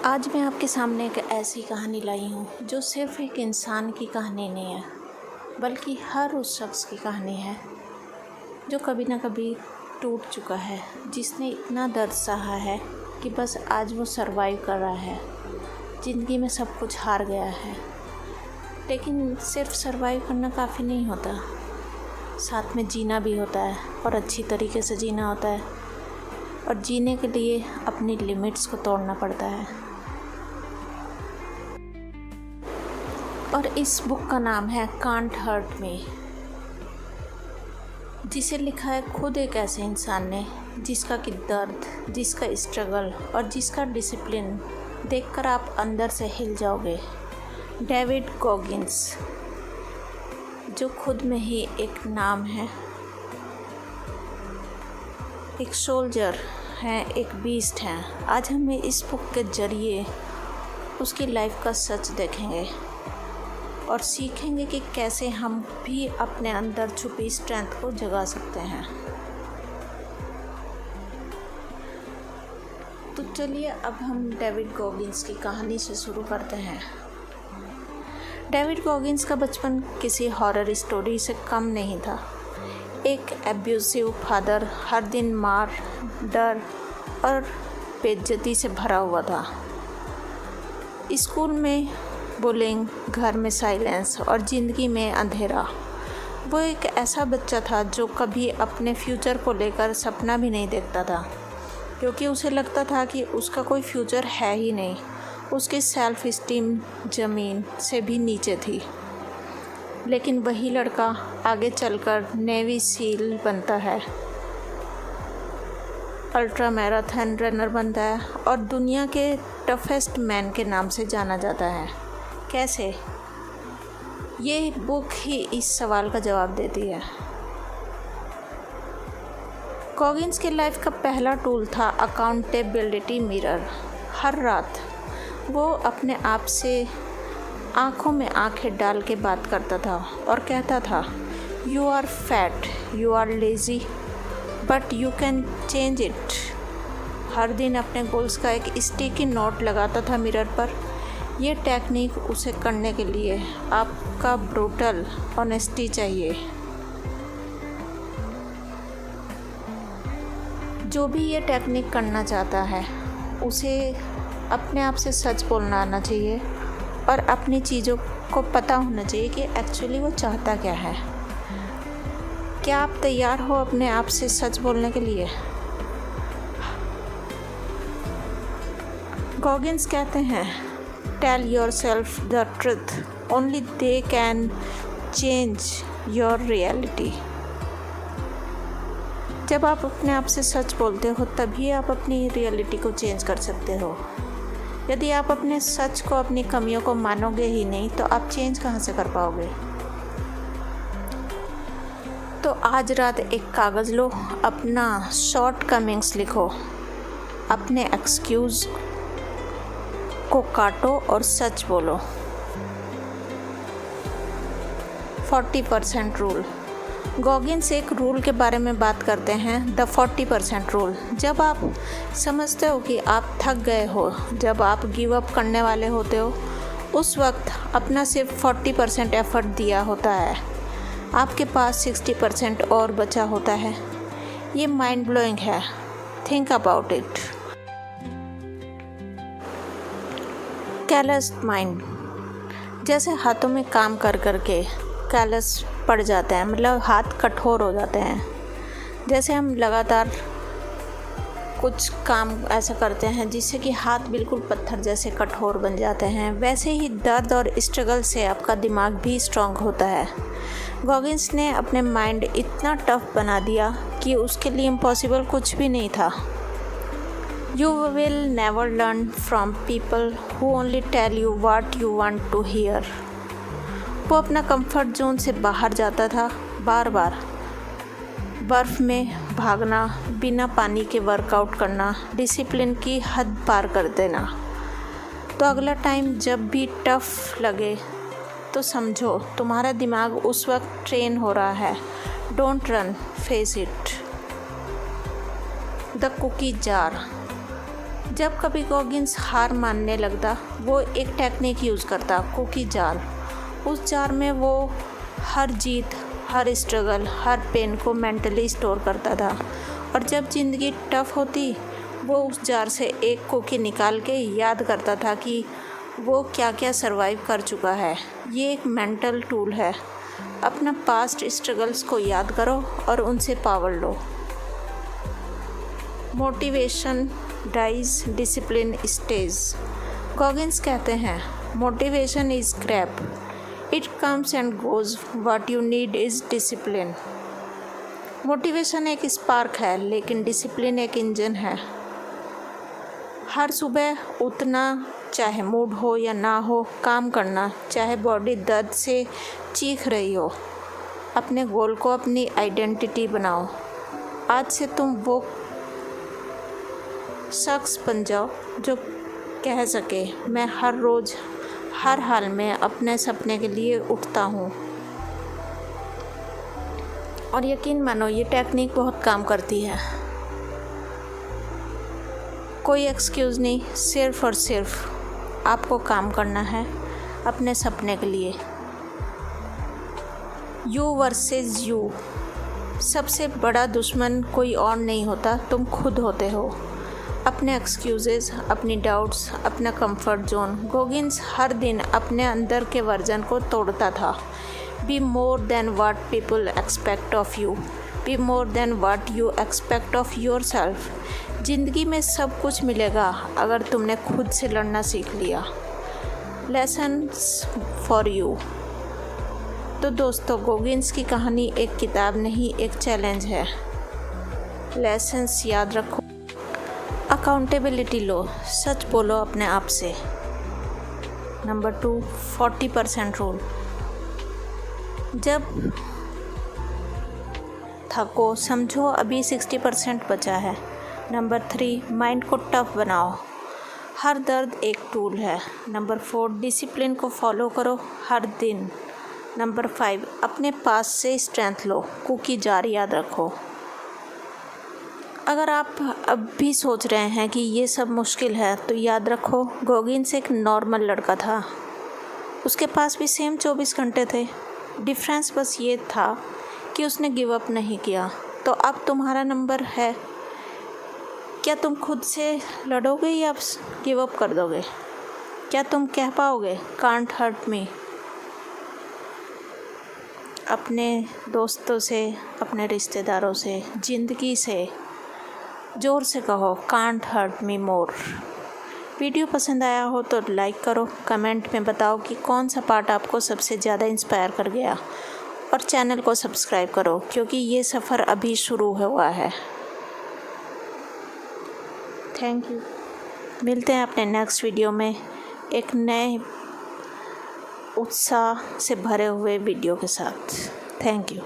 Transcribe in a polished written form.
आज मैं आपके सामने एक ऐसी कहानी लाई हूँ जो सिर्फ एक इंसान की कहानी नहीं है, बल्कि हर उस शख्स की कहानी है जो कभी ना कभी टूट चुका है, जिसने इतना दर्द सहा है कि बस आज वो सरवाइव कर रहा है। ज़िंदगी में सब कुछ हार गया है, लेकिन सिर्फ सरवाइव करना काफ़ी नहीं होता, साथ में जीना भी होता है और अच्छी तरीके से जीना होता है। और जीने के लिए अपनी लिमिट्स को तोड़ना पड़ता है। और इस बुक का नाम है कांट हर्ट मी, जिसे लिखा है खुद एक ऐसे इंसान ने जिसका कि दर्द, जिसका स्ट्रगल और जिसका डिसिप्लिन देखकर आप अंदर से हिल जाओगे। डेविड गॉगिंस, जो खुद में ही एक नाम है, एक सोल्जर है, एक बीस्ट है। आज हमें इस बुक के ज़रिए उसकी लाइफ का सच देखेंगे और सीखेंगे कि कैसे हम भी अपने अंदर छुपी स्ट्रेंथ को जगा सकते हैं। तो चलिए अब हम डेविड गॉगिंस की कहानी से शुरू करते हैं। डेविड गॉगिंस का बचपन किसी हॉरर स्टोरी से कम नहीं था। एक एब्यूसिव फादर हर दिन मार, डर और बेइज्जती से भरा हुआ था। स्कूल में बुलिंग, घर में साइलेंस और ज़िंदगी में अंधेरा। वो एक ऐसा बच्चा था जो कभी अपने फ्यूचर को लेकर सपना भी नहीं देखता था, क्योंकि उसे लगता था कि उसका कोई फ्यूचर है ही नहीं। उसकी सेल्फ इस्टीम ज़मीन से भी नीचे थी। लेकिन वही लड़का आगे चलकर नेवी सील बनता है, अल्ट्रा मैराथन रनर बनता है और दुनिया के टफेस्ट मैन के नाम से जाना जाता है। कैसे? ये बुक ही इस सवाल का जवाब देती है। गॉगिंस के लाइफ का पहला टूल था अकाउंटेबिलिटी मिरर। हर रात वो अपने आप से आँखों में आँखें डाल के बात करता था और कहता था, you are fat, you are lazy, but you can change it. हर दिन अपने गोल्स का एक स्टिकी नोट लगाता था मिरर पर। ये टेक्निक उसे करने के लिए आपका ब्रूटल ऑनेस्टी चाहिए। जो भी ये टेक्निक करना चाहता है उसे अपने आप से सच बोलना आना चाहिए और अपनी चीज़ों को पता होना चाहिए कि एक्चुअली वो चाहता क्या है। क्या आप तैयार हो अपने आप से सच बोलने के लिए? गॉगिंस कहते हैं, tell yourself the truth, only they can change your reality. जब आप अपने आप से सच बोलते हो तभी आप अपनी रियलिटी को चेंज कर सकते हो। यदि आप अपने सच को, अपनी कमियों को मानोगे ही नहीं तो आप चेंज कहाँ से कर पाओगे? तो आज रात एक कागज़ लो, अपना शॉर्ट कमिंग्स लिखो, अपने एक्सक्यूज़ को काटो और सच बोलो। 40% रूल। गॉगिंस एक रूल के बारे में बात करते हैं, द 40% रूल। जब आप समझते हो कि आप थक गए हो, जब आप गिव अप करने वाले होते हो, उस वक्त अपना सिर्फ 40% एफर्ट दिया होता है, आपके पास 60% और बचा होता है। ये माइंड ब्लोइंग है, think about it. Callus mind, जैसे हाथों में काम कर करके कैलस पड़ जाते हैं, मतलब हाथ कठोर हो जाते हैं। जैसे हम लगातार कुछ काम ऐसा करते हैं जिससे कि हाथ बिल्कुल पत्थर जैसे कठोर बन जाते हैं, वैसे ही दर्द और स्ट्रगल से आपका दिमाग भी स्ट्रांग होता है। गॉगिंस ने अपने माइंड इतना टफ बना दिया कि उसके लिए इम्पॉसिबल कुछ भी नहीं था। You will never learn from people who only tell you what you want to hear. वो अपना कंफर्ट जोन से बाहर जाता था, बार बार बर्फ़ में भागना, बिना पानी के वर्कआउट करना, डिसिप्लिन की हद पार कर देना। तो अगला टाइम जब भी टफ लगे तो समझो तुम्हारा दिमाग उस वक्त ट्रेन हो रहा है। Don't run, face it. The cookie jar, जब कभी गॉगिन्स हार मानने लगता, वो एक टेक्निक यूज़ करता, कुकी जार। उस जार में वो हर जीत, हर स्ट्रगल, हर पेन को मेंटली स्टोर करता था, और जब ज़िंदगी टफ होती, वो उस जार से एक कुकी निकाल के याद करता था कि वो क्या क्या सरवाइव कर चुका है। ये एक मेंटल टूल है। अपना पास्ट स्ट्रगल्स को याद करो और उनसे पावर लो। Motivation dies, discipline stays. Goggins कहते हैं, motivation is crap, it comes and goes, what you need is discipline. Motivation एक स्पार्क है, लेकिन डिसिप्लिन एक इंजन है। हर सुबह उठना, चाहे मूड हो या ना हो, काम करना, चाहे बॉडी दर्द से चीख रही हो। अपने गोल को अपनी आइडेंटिटी बनाओ। आज से तुम वो शख्स बन जाओ जो कह सके, मैं हर रोज़, हर हाल में अपने सपने के लिए उठता हूँ। और यकीन मानो, ये टेक्निक बहुत काम करती है। कोई एक्सक्यूज़ नहीं, सिर्फ़ और सिर्फ आपको काम करना है अपने सपने के लिए। You versus you. सबसे बड़ा दुश्मन कोई और नहीं होता, तुम खुद होते हो। अपने एक्सक्यूज़ेस, अपनी डाउट्स, अपना कंफर्ट जोन। गॉगिन्स हर दिन अपने अंदर के वर्जन को तोड़ता था। Be more than what people expect of you, be more than what you expect of yourself. ज़िंदगी में सब कुछ मिलेगा अगर तुमने खुद से लड़ना सीख लिया। Lessons for you. तो दोस्तों, गॉगिन्स की कहानी एक किताब नहीं, एक चैलेंज है। लेसन्स याद रखो। अकाउंटेबिलिटी लो, सच बोलो अपने आप से। Number 2, 40% rule. जब थको, समझो अभी 60% बचा है। नंबर 3, माइंड को टफ बनाओ, हर दर्द एक टूल है। नंबर 4, डिसिप्लिन को फॉलो करो हर दिन। नंबर 5, अपने पास से स्ट्रेंथ लो, कुकी जार याद रखो। अगर आप अब भी सोच रहे हैं कि ये सब मुश्किल है, तो याद रखो, गॉगिन्स एक नॉर्मल लड़का था। उसके पास भी सेम 24 घंटे थे। डिफरेंस बस ये था कि उसने गिव अप नहीं किया। तो अब तुम्हारा नंबर है, क्या तुम खुद से लड़ोगे या गिव अप कर दोगे? क्या तुम कह पाओगे कांट हर्ट मी? अपने दोस्तों से, अपने रिश्तेदारों से, ज़िंदगी से ज़ोर से कहो, can't hurt me more. Video पसंद आया हो तो लाइक करो, कमेंट में बताओ कि कौन सा पार्ट आपको सबसे ज़्यादा इंस्पायर कर गया, और चैनल को सब्सक्राइब करो क्योंकि ये सफ़र अभी शुरू हुआ है। Thank you. मिलते हैं अपने नेक्स्ट वीडियो में एक नए उत्साह से भरे हुए वीडियो के साथ। Thank you.